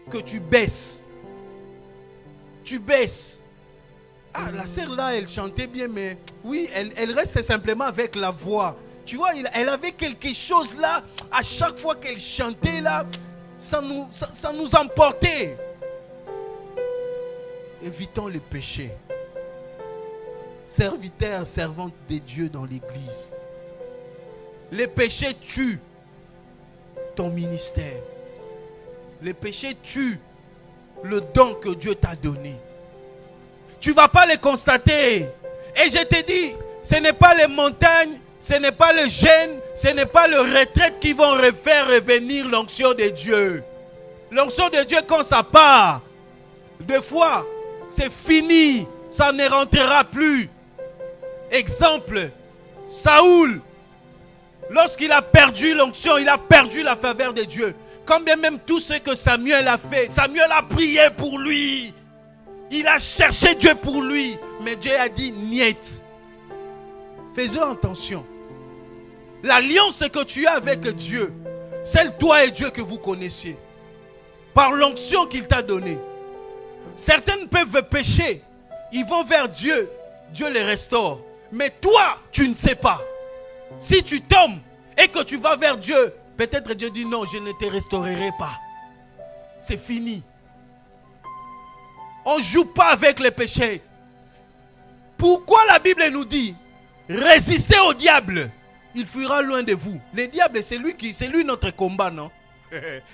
S1: que tu baisses. Tu baisses. La sœur là, elle chantait bien, mais oui, elle reste simplement avec la voix. Tu vois, elle avait quelque chose là, à chaque fois qu'elle chantait là, ça nous emportait. évitons les péchés. Serviteurs, servantes de Dieu dans l'église. Les péchés tuent ton ministère. Les péchés tuent le don que Dieu t'a donné. Tu ne vas pas les constater. Et je te dis, ce n'est pas les montagnes, ce n'est pas le jeûne, ce n'est pas le retraite qui vont faire revenir l'onction de Dieu. L'onction de Dieu, quand ça part, des fois, c'est fini, ça ne rentrera plus. Exemple, Saoul, lorsqu'il a perdu l'onction, il a perdu la faveur de Dieu. Quand bien même tout ce que Samuel a fait, Samuel a prié pour lui. Il a cherché Dieu pour lui. Mais Dieu a dit, niet. Faisons attention. L'alliance que tu as avec Dieu, c'est toi et Dieu que vous connaissiez. Par l'onction qu'il t'a donnée. Certains peuvent pécher. Ils vont vers Dieu. Dieu les restaure. Mais toi, tu ne sais pas. Si tu tombes et que tu vas vers Dieu, peut-être Dieu dit non, je ne te restaurerai pas. C'est fini. On ne joue pas avec les péchés. Pourquoi la Bible nous dit résistez au diable, il fuira loin de vous. Le diable, c'est lui notre combat, non?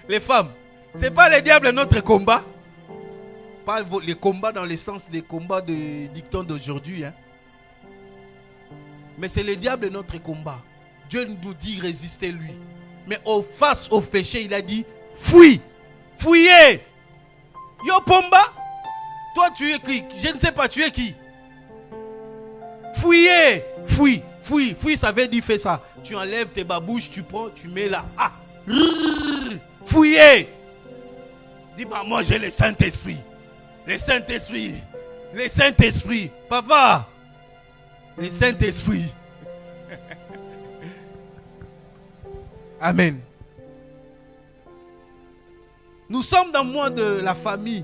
S1: Les femmes, ce n'est pas le diable notre combat. Pas les combats dans le sens des combats de dictons d'aujourd'hui. Hein? Mais c'est le diable notre combat. Dieu nous dit résister lui. Mais face au péché, il a dit fuis. Fuyez. Yo Pomba, toi tu es qui? Je ne sais pas, tu es qui? Fuyez. Fuis. Fuis, ça veut dire fais ça. Tu enlèves tes babouches, tu prends, tu mets là. Ah. Fuyez. Dis bah moi j'ai le Saint-Esprit. Le Saint-Esprit. Le Saint-Esprit. Papa. Le Saint-Esprit. Amen. Nous sommes dans le mois de la famille.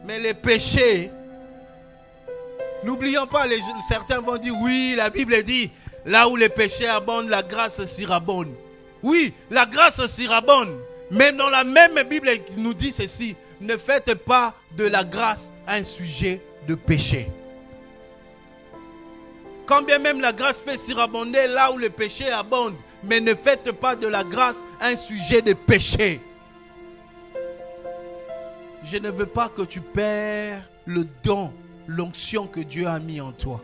S1: Mais les péchés, n'oublions pas, certains vont dire, oui, la Bible dit, là où les péchés abondent, la grâce surabonde. Oui, la grâce surabonde. Mais dans la même Bible, il nous dit ceci, ne faites pas de la grâce un sujet de péché. Quand bien même la grâce peut surabonder là où le péché abonde, mais ne faites pas de la grâce un sujet de péché. Je ne veux pas que tu perds le don, l'onction que Dieu a mis en toi.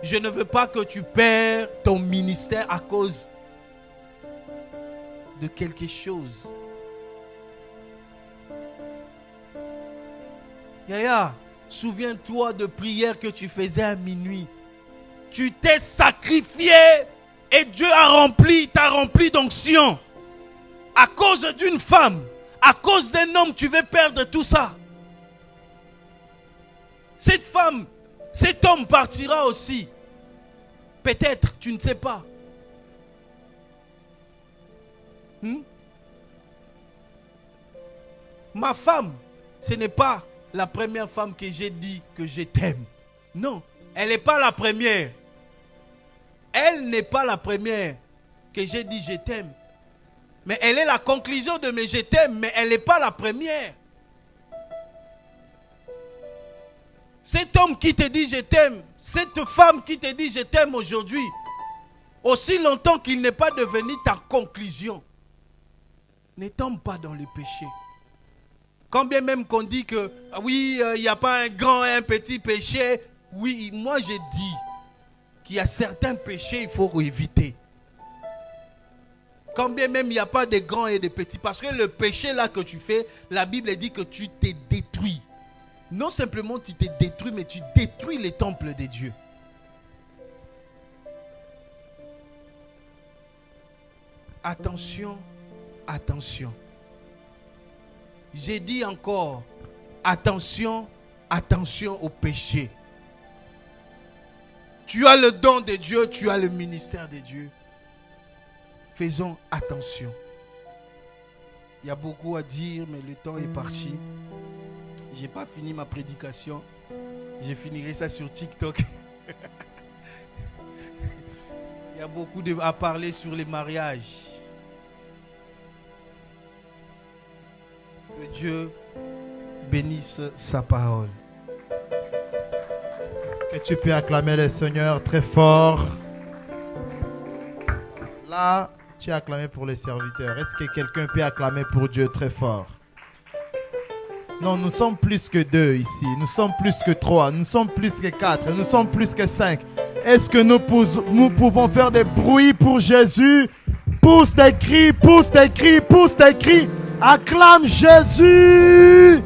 S1: Je ne veux pas que tu perds ton ministère à cause de quelque chose. Yaya, souviens-toi de prières que tu faisais à minuit. Tu t'es sacrifié et Dieu t'a rempli d'onction. À cause d'une femme, à cause d'un homme, tu veux perdre tout ça. Cette femme, cet homme partira aussi. Peut-être, tu ne sais pas. Ma femme, ce n'est pas la première femme que j'ai dit que je t'aime. Non, elle n'est pas la première. Elle n'est pas la première que j'ai dit je t'aime. Mais elle est la conclusion de mes je t'aime, mais elle n'est pas la première. Cet homme qui te dit je t'aime, cette femme qui te dit je t'aime aujourd'hui, aussi longtemps qu'il n'est pas devenu ta conclusion, ne tombe pas dans le péché. Quand bien même qu'on dit que oui, il n'y a pas un grand et un petit péché, oui, moi je dis qu'il y a certains péchés il faut éviter. Quand bien même il n'y a pas de grands et de petits, parce que le péché là que tu fais, la Bible dit que tu t'es détruit. Non simplement tu t'es détruit, mais tu détruis les temples de Dieu. Attention, attention. J'ai dit encore, attention, attention au péché. Tu as le don de Dieu, tu as le ministère de Dieu. Faisons attention. Il y a beaucoup à dire, mais le temps est parti. Je n'ai pas fini ma prédication. Je finirai ça sur TikTok. Il y a beaucoup à parler sur les mariages. Que Dieu bénisse sa parole.
S2: Est-ce que tu peux acclamer le Seigneur très fort? Là, tu as acclamé pour les serviteurs. Est-ce que quelqu'un peut acclamer pour Dieu très fort? Non, nous sommes plus que 2 ici. Nous sommes plus que 3. Nous sommes plus que 4. Nous sommes plus que 5. Est-ce que nous pouvons faire des bruits pour Jésus? Pousse des cris, pousse des cris, pousse des cris. Acclame Jésus!